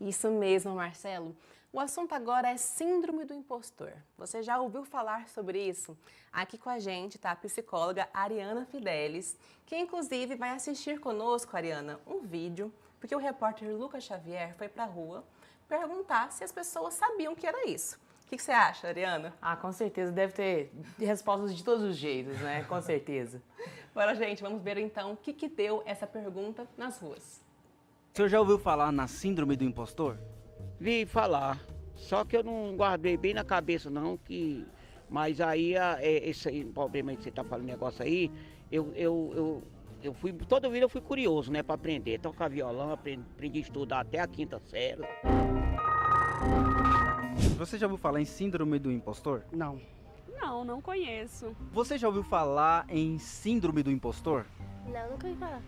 Isso mesmo, Marcelo. O assunto agora é síndrome do impostor. Você já ouviu falar sobre isso? Aqui com a gente está a psicóloga Ariana Fidelis, que inclusive vai assistir conosco, Ariana, um vídeo, porque o repórter Lucas Xavier foi para a rua perguntar se as pessoas sabiam que era isso. O que você acha, Ariana? Com certeza, deve ter respostas de todos os jeitos, né? Com certeza. Bora, gente, vamos ver então o que deu essa pergunta nas ruas. O senhor já ouviu falar na síndrome do impostor? Vi falar, só que eu não guardei bem na cabeça não, mas aí esse aí, problema aí que você tá falando negócio aí, eu fui, toda vida eu fui curioso, né, para aprender, tocar violão, aprendi a estudar até a 5ª série. Você já ouviu falar em síndrome do impostor? Não. Não, não conheço. Você já ouviu falar em síndrome do impostor? Não, nunca ouvi falar.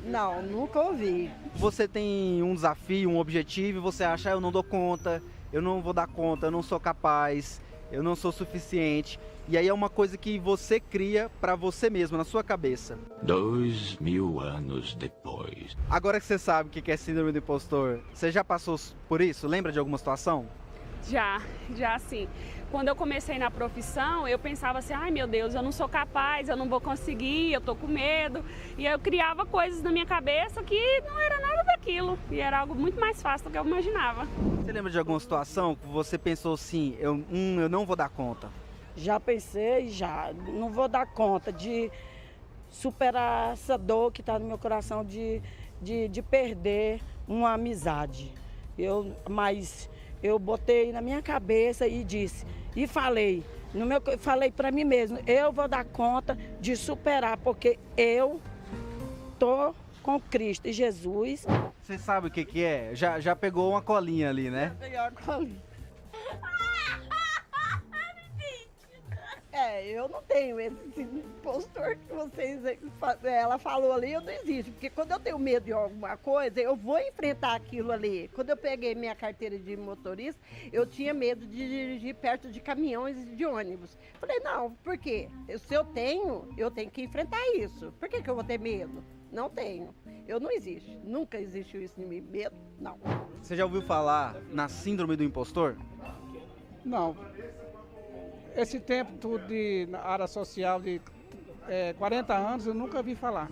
Não, nunca ouvi. Você tem um desafio, um objetivo e você acha, eu não dou conta, eu não vou dar conta, eu não sou capaz, eu não sou suficiente. E aí é uma coisa que você cria pra você mesmo, na sua cabeça. 2000 anos depois. Agora que você sabe o que é síndrome do impostor, você já passou por isso? Lembra de alguma situação? Já sim. Quando eu comecei na profissão, eu pensava assim, ai meu Deus, eu não sou capaz, eu não vou conseguir, eu tô com medo. E eu criava coisas na minha cabeça que não era nada daquilo. E era algo muito mais fácil do que eu imaginava. Você lembra de alguma situação que você pensou assim, eu não vou dar conta? Já pensei, não vou dar conta de superar essa dor que está no meu coração de perder uma amizade. Mas eu botei na minha cabeça e disse, e falei para mim mesmo, eu vou dar conta de superar, porque eu tô com Cristo e Jesus. Você sabe o que é? Já pegou uma colinha ali, né? Peguei uma colinha. Eu não tenho esse impostor que ela falou ali, eu não existo. Porque quando eu tenho medo de alguma coisa, eu vou enfrentar aquilo ali. Quando eu peguei minha carteira de motorista, eu tinha medo de dirigir perto de caminhões e de ônibus. Falei, não, por quê? Se eu tenho que enfrentar isso. Por que eu vou ter medo? Não tenho. Eu não existo. Nunca existiu isso em mim. Medo, não. Você já ouviu falar na síndrome do impostor? Não. Esse tempo tudo na área social de 40 anos eu nunca vi falar.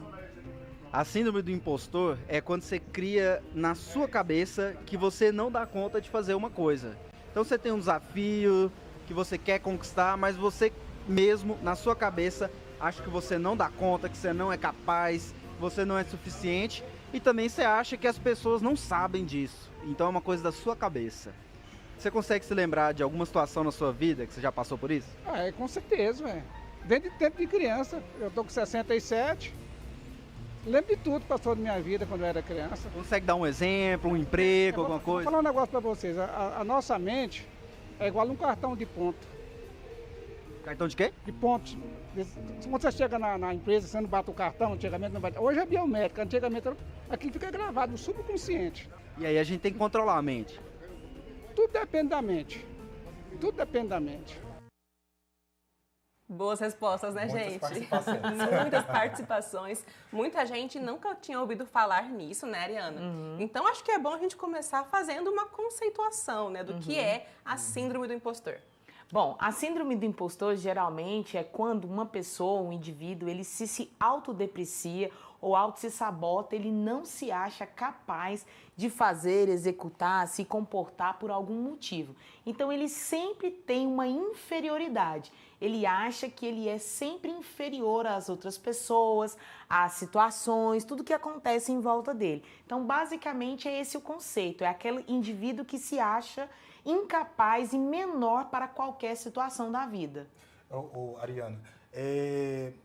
A síndrome do impostor é quando você cria na sua cabeça que você não dá conta de fazer uma coisa. Então você tem um desafio que você quer conquistar, mas você mesmo, na sua cabeça, acha que você não dá conta, que você não é capaz, que você não é suficiente. E também você acha que as pessoas não sabem disso. Então é uma coisa da sua cabeça. Você consegue se lembrar de alguma situação na sua vida que você já passou por isso? Com certeza, velho. Desde tempo de criança, eu tô com 67. Lembro de tudo que passou na minha vida quando eu era criança. Consegue dar um exemplo, um emprego, alguma coisa? Vou falar um negócio pra vocês. A nossa mente é igual um cartão de ponto. Cartão de quê? De pontos. Quando você chega na empresa, você não bate o cartão, antigamente não bate. Hoje é biométrico, antigamente aquilo fica gravado no subconsciente. E aí a gente tem que controlar a mente. Tudo depende da mente. Tudo depende da mente. Boas respostas, né, gente? Muitas participações. Muita gente nunca tinha ouvido falar nisso, né, Ariana? Então, acho que é bom a gente começar fazendo uma conceituação, né, do que é a síndrome do impostor. Bom, a síndrome do impostor geralmente é quando uma pessoa, um indivíduo, ele se autodeprecia ou auto se sabota, ele não se acha capaz de fazer, executar, se comportar por algum motivo. Então ele sempre tem uma inferioridade. Ele acha que ele é sempre inferior às outras pessoas, às situações, tudo que acontece em volta dele. Então basicamente é esse o conceito, é aquele indivíduo que se acha incapaz e menor para qualquer situação da vida. Ariana,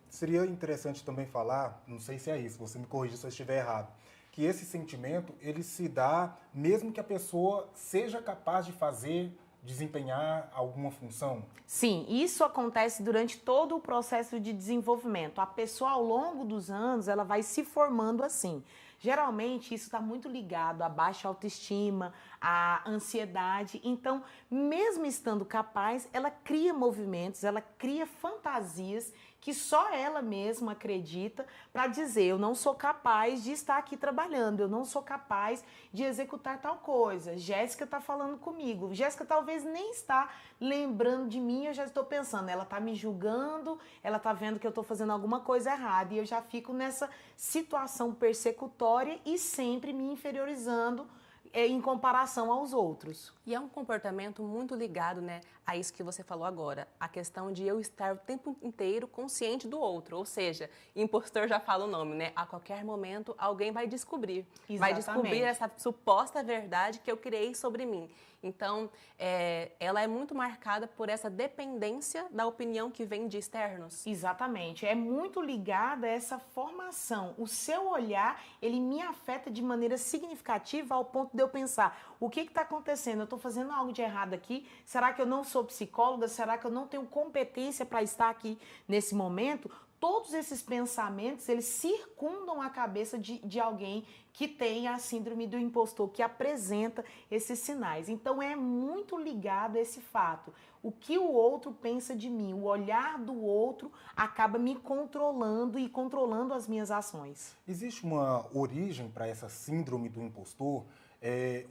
seria interessante também falar, não sei se é isso, você me corrija se eu estiver errado, que esse sentimento, ele se dá mesmo que a pessoa seja capaz de fazer, desempenhar alguma função? Sim, isso acontece durante todo o processo de desenvolvimento. A pessoa, ao longo dos anos, ela vai se formando assim. Geralmente, isso está muito ligado à baixa autoestima, à ansiedade. Então, mesmo estando capaz, ela cria movimentos, ela cria fantasias que só ela mesma acredita para dizer, eu não sou capaz de estar aqui trabalhando, eu não sou capaz de executar tal coisa. Jéssica está falando comigo, Jéssica talvez nem está lembrando de mim, eu já estou pensando, ela está me julgando, ela está vendo que eu estou fazendo alguma coisa errada e eu já fico nessa situação persecutória e sempre me inferiorizando em comparação aos outros. E é um comportamento muito ligado, né, a isso que você falou agora, a questão de eu estar o tempo inteiro consciente do outro, ou seja, impostor já fala o nome, né, a qualquer momento alguém vai descobrir. Exatamente. Vai descobrir essa suposta verdade que eu criei sobre mim. Então, ela é muito marcada por essa dependência da opinião que vem de externos. Exatamente, é muito ligada a essa formação. O seu olhar, ele me afeta de maneira significativa ao ponto de eu pensar, o que está acontecendo? Eu estou fazendo algo de errado aqui? Será que eu não sou psicóloga? Será que eu não tenho competência para estar aqui nesse momento? Todos esses pensamentos, eles circundam a cabeça de alguém que tem a síndrome do impostor, que apresenta esses sinais. Então, é muito ligado a esse fato. O que o outro pensa de mim, o olhar do outro acaba me controlando e controlando as minhas ações. Existe uma origem para essa síndrome do impostor?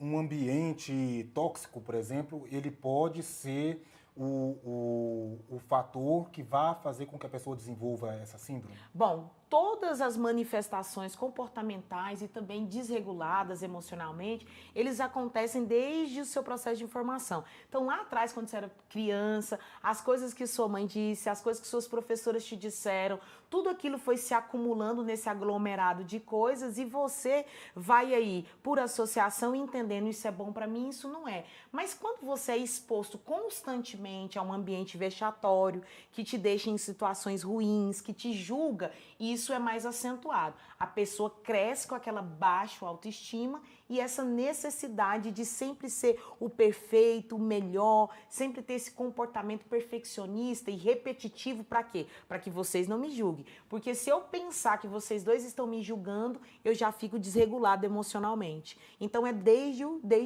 Um ambiente tóxico, por exemplo, ele pode ser o fator que vai fazer com que a pessoa desenvolva essa síndrome? Bom, todas as manifestações comportamentais e também desreguladas emocionalmente, eles acontecem desde o seu processo de formação. Então, lá atrás, quando você era criança, as coisas que sua mãe disse, as coisas que suas professoras te disseram, tudo aquilo foi se acumulando nesse aglomerado de coisas e você vai aí, por associação, entendendo isso é bom para mim, isso não é. Mas quando você é exposto constantemente a um ambiente vexatório, que te deixa em situações ruins, que te julga, isso é mais acentuado. A pessoa cresce com aquela baixa autoestima e essa necessidade de sempre ser o perfeito, o melhor, sempre ter esse comportamento perfeccionista e repetitivo, para quê? Para que vocês não me julguem. Porque se eu pensar que vocês dois estão me julgando, eu já fico desregulado emocionalmente. Então é desde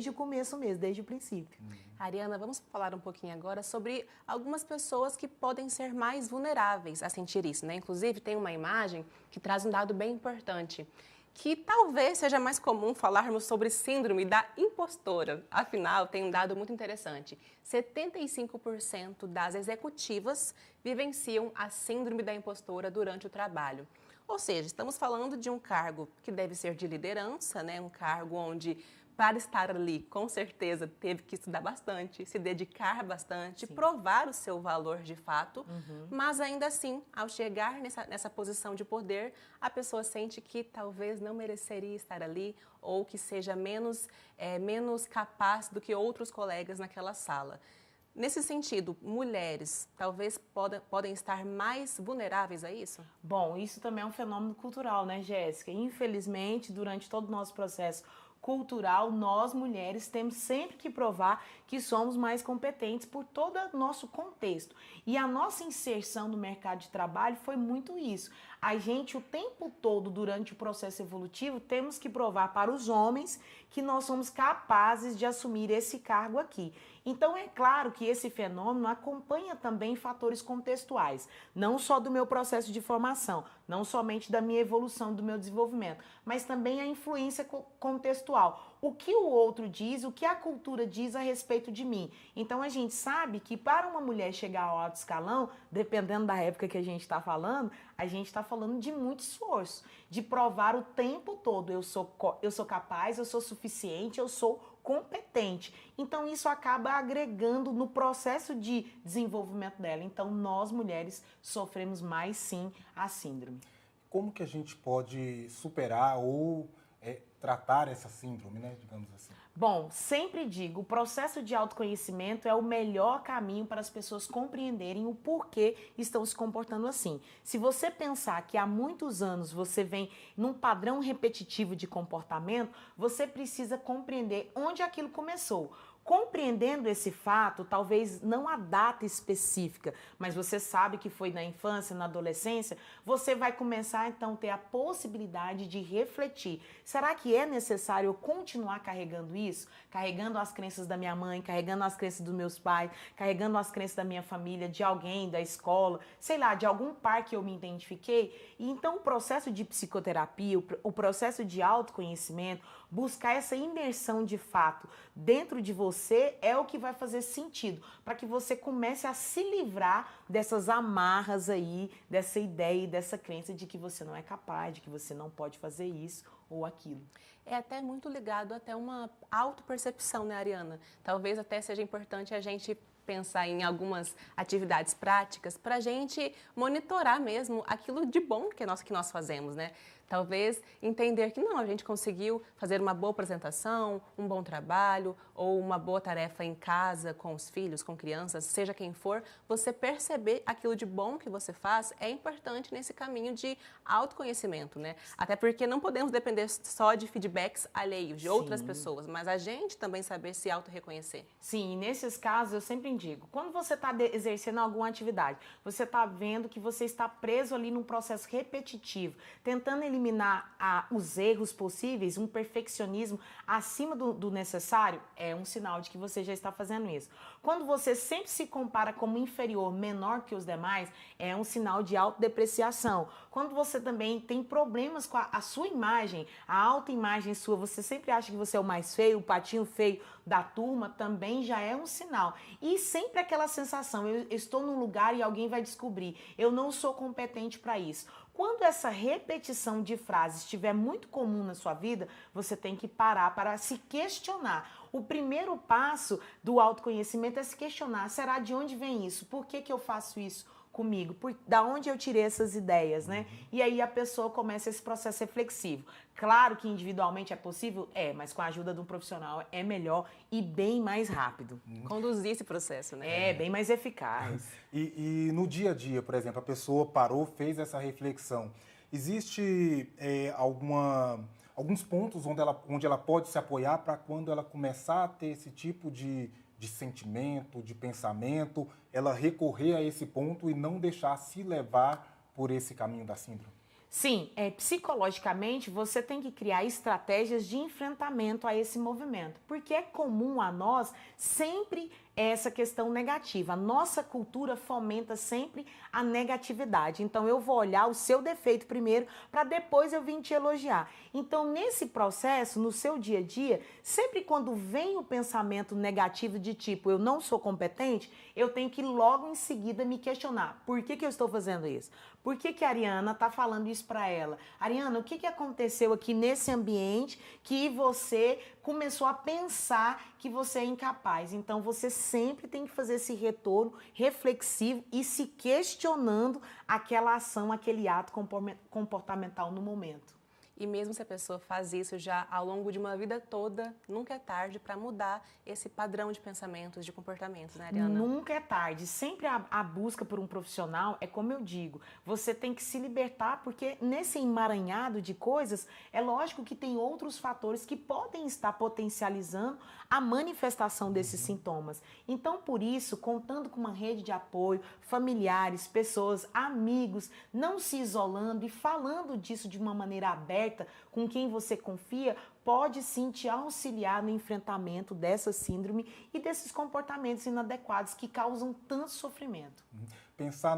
o começo mesmo, desde o princípio. Ariana, vamos falar um pouquinho agora sobre algumas pessoas que podem ser mais vulneráveis a sentir isso, né? Inclusive, tem uma imagem que traz um dado bem importante, que talvez seja mais comum falarmos sobre síndrome da impostora. Afinal, tem um dado muito interessante. 75% das executivas vivenciam a síndrome da impostora durante o trabalho. Ou seja, estamos falando de um cargo que deve ser de liderança, né? Um cargo onde, para estar ali, com certeza, teve que estudar bastante, se dedicar bastante, Sim. provar o seu valor de fato, mas ainda assim, ao chegar nessa posição de poder, a pessoa sente que talvez não mereceria estar ali ou que seja menos capaz do que outros colegas naquela sala. Nesse sentido, mulheres talvez podem estar mais vulneráveis a isso? Bom, isso também é um fenômeno cultural, né, Jéssica? Infelizmente, durante todo o nosso processo cultural, nós mulheres temos sempre que provar que somos mais competentes por todo o nosso contexto. E a nossa inserção no mercado de trabalho foi muito isso. A gente, o tempo todo, durante o processo evolutivo, temos que provar para os homens que nós somos capazes de assumir esse cargo aqui. Então, é claro que esse fenômeno acompanha também fatores contextuais, não só do meu processo de formação, não somente da minha evolução, do meu desenvolvimento, mas também a influência contextual. O que o outro diz, o que a cultura diz a respeito de mim. Então, a gente sabe que para uma mulher chegar ao alto escalão, dependendo da época que a gente está falando, a gente está falando de muito esforço, de provar o tempo todo, eu sou capaz, eu sou suficiente, eu sou competente. Então, isso acaba agregando no processo de desenvolvimento dela. Então, nós, mulheres, sofremos mais, sim, a síndrome. Como que a gente pode superar ou tratar essa síndrome, né, digamos assim? Bom, sempre digo, o processo de autoconhecimento é o melhor caminho para as pessoas compreenderem o porquê estão se comportando assim. Se você pensar que há muitos anos você vem num padrão repetitivo de comportamento, você precisa compreender onde aquilo começou. Compreendendo esse fato, talvez não a data específica, mas você sabe que foi na infância, na adolescência, você vai começar então a ter a possibilidade de refletir. Será que é necessário eu continuar carregando isso? Carregando as crenças da minha mãe, carregando as crenças dos meus pais, carregando as crenças da minha família, de alguém, da escola, sei lá, de algum par que eu me identifiquei? E então o processo de psicoterapia, o processo de autoconhecimento, buscar essa imersão de fato dentro de você é o que vai fazer sentido para que você comece a se livrar dessas amarras aí, dessa ideia e dessa crença de que você não é capaz, de que você não pode fazer isso ou aquilo. É até muito ligado até uma autopercepção, né, Ariana? Talvez até seja importante a gente pensar em algumas atividades práticas para a gente monitorar mesmo aquilo de bom que nós fazemos, né? Talvez entender que não, a gente conseguiu fazer uma boa apresentação, um bom trabalho ou uma boa tarefa em casa com os filhos, com crianças, seja quem for, você perceber aquilo de bom que você faz é importante nesse caminho de autoconhecimento, né? Até porque não podemos depender só de feedbacks alheios, de outras pessoas, mas a gente também saber se auto-reconhecer. Sim, e nesses casos eu sempre indico, quando você está exercendo alguma atividade, você está vendo que você está preso ali num processo repetitivo, tentando eliminar os erros possíveis, um perfeccionismo acima do necessário, é um sinal de que você já está fazendo isso. Quando você sempre se compara como inferior, menor que os demais, é um sinal de autodepreciação. Quando você também tem problemas com a sua imagem, a autoimagem sua, você sempre acha que você é o mais feio, o patinho feio da turma, também já é um sinal. E sempre aquela sensação, eu estou num lugar e alguém vai descobrir, eu não sou competente para isso. Quando essa repetição de frases estiver muito comum na sua vida, você tem que parar para se questionar. O primeiro passo do autoconhecimento é se questionar, será de onde vem isso? Por que eu faço isso comigo? Da onde eu tirei essas ideias, né? E aí a pessoa começa esse processo reflexivo. Claro que individualmente é possível? É, mas com a ajuda de um profissional é melhor e bem mais rápido. Conduzir esse processo, né? É, bem mais eficaz. E no dia a dia, por exemplo, a pessoa parou, fez essa reflexão. Existe alguns pontos onde ela pode se apoiar para quando ela começar a ter esse tipo de sentimento, de pensamento, ela recorrer a esse ponto e não deixar se levar por esse caminho da síndrome? Sim, psicologicamente você tem que criar estratégias de enfrentamento a esse movimento, porque é comum a nós sempre essa questão negativa. A nossa cultura fomenta sempre a negatividade. Então eu vou olhar o seu defeito primeiro para depois eu vir te elogiar. Então nesse processo, no seu dia a dia, sempre quando vem o pensamento negativo de tipo eu não sou competente, eu tenho que logo em seguida me questionar. Por que eu estou fazendo isso? Por que a Ariana está falando isso para ela? Ariana, o que aconteceu aqui nesse ambiente que você começou a pensar que você é incapaz? Então você sempre tem que fazer esse retorno reflexivo e se questionando aquela ação, aquele ato comportamental no momento. E mesmo se a pessoa faz isso já ao longo de uma vida toda, nunca é tarde para mudar esse padrão de pensamentos, de comportamentos, né, Ariana? Nunca é tarde. Sempre a busca por um profissional é como eu digo, você tem que se libertar porque nesse emaranhado de coisas, é lógico que tem outros fatores que podem estar potencializando a manifestação desses sintomas. Então, por isso, contando com uma rede de apoio, familiares, pessoas, amigos, não se isolando e falando disso de uma maneira aberta, com quem você confia, pode sim te auxiliar no enfrentamento dessa síndrome e desses comportamentos inadequados que causam tanto sofrimento. Pensar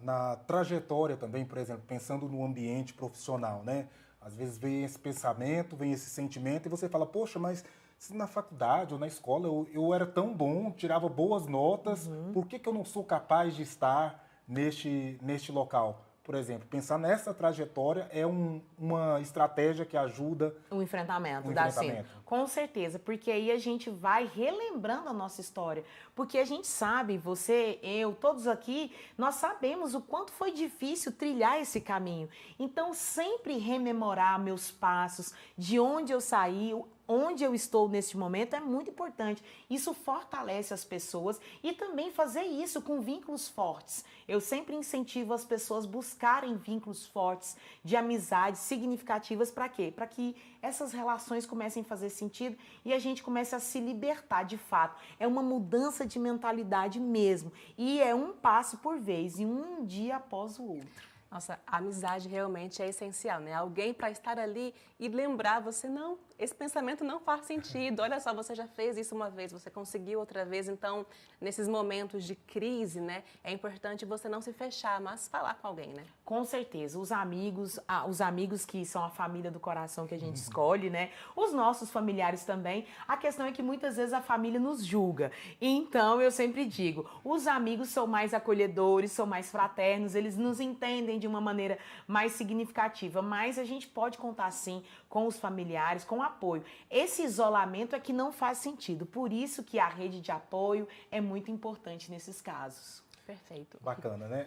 na trajetória também, por exemplo, pensando no ambiente profissional, né? Às vezes vem esse pensamento, vem esse sentimento e você fala, poxa, mas se na faculdade ou na escola eu era tão bom, tirava boas notas, por que eu não sou capaz de estar neste local? Por exemplo, pensar nessa trajetória é uma estratégia que ajuda o enfrentamento da síndrome. Com certeza, porque aí a gente vai relembrando a nossa história. Porque a gente sabe, você, eu, todos aqui, nós sabemos o quanto foi difícil trilhar esse caminho. Então, sempre rememorar meus passos, de onde eu saí, onde eu estou neste momento é muito importante. Isso fortalece as pessoas e também fazer isso com vínculos fortes. Eu sempre incentivo as pessoas a buscarem vínculos fortes de amizades significativas para quê? Para que essas relações comecem a fazer sentido e a gente comece a se libertar de fato. É uma mudança de mentalidade mesmo e é um passo por vez e um dia após o outro. Nossa, a amizade realmente é essencial, né? Alguém para estar ali e lembrar você, não, esse pensamento não faz sentido. Olha só, você já fez isso uma vez, você conseguiu outra vez. Então, nesses momentos de crise, né, é importante você não se fechar, mas falar com alguém, né? Com certeza, os amigos que são a família do coração que a gente escolhe, né? Os nossos familiares também. A questão é que muitas vezes a família nos julga. Então, eu sempre digo, os amigos são mais acolhedores, são mais fraternos, eles nos entendem de uma maneira mais significativa, mas a gente pode contar sim com os familiares, com apoio. Esse isolamento é que não faz sentido, por isso que a rede de apoio é muito importante nesses casos. Perfeito. Bacana, né?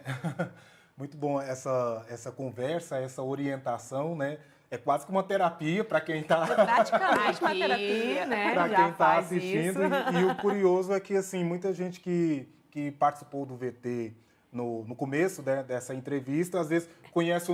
Muito bom essa conversa, essa orientação, né? É quase que uma terapia para quem está Praticamente uma terapia, né? Para quem está assistindo. E o curioso é que assim, muita gente que participou do VT no começo, né, dessa entrevista, às vezes conhece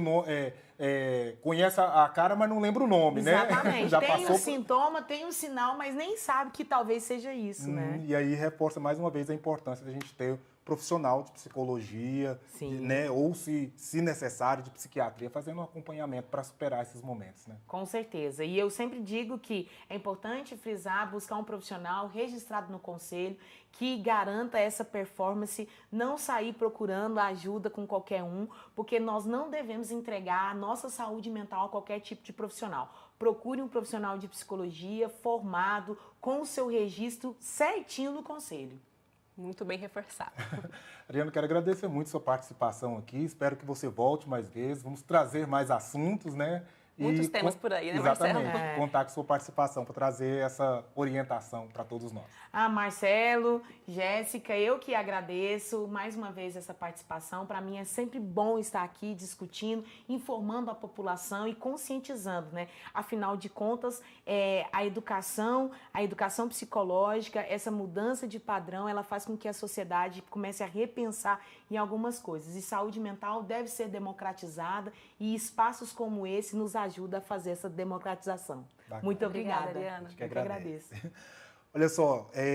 conhece a cara, mas não lembra o nome, Exatamente. né? Já tem passou um sintoma, tem um sinal, mas nem sabe que talvez seja isso, né? E aí reforça mais uma vez a importância da gente ter profissional de psicologia, né, ou se necessário de psiquiatria, fazendo um acompanhamento para superar esses momentos, né? Com certeza. E eu sempre digo que é importante frisar, buscar um profissional registrado no conselho que garanta essa performance, não sair procurando ajuda com qualquer um, porque nós não devemos entregar a nossa saúde mental a qualquer tipo de profissional. Procure um profissional de psicologia formado, com o seu registro certinho no conselho. Muito bem reforçado. Ariana, quero agradecer muito sua participação aqui. Espero que você volte mais vezes. Vamos trazer mais assuntos, né? Muitos temas por aí, né, Marcelo? Marcelo? Exatamente. Contar com sua participação para trazer essa orientação para todos nós. Marcelo, Jéssica, eu que agradeço mais uma vez essa participação. Para mim é sempre bom estar aqui discutindo, informando a população e conscientizando, né? Afinal de contas, a educação psicológica, essa mudança de padrão, ela faz com que a sociedade comece a repensar em algumas coisas. E saúde mental deve ser democratizada e espaços como esse nos ajudam a fazer essa democratização. Bacana. Muito obrigada. Obrigada, Ariana. Eu que agradeço. Olha só,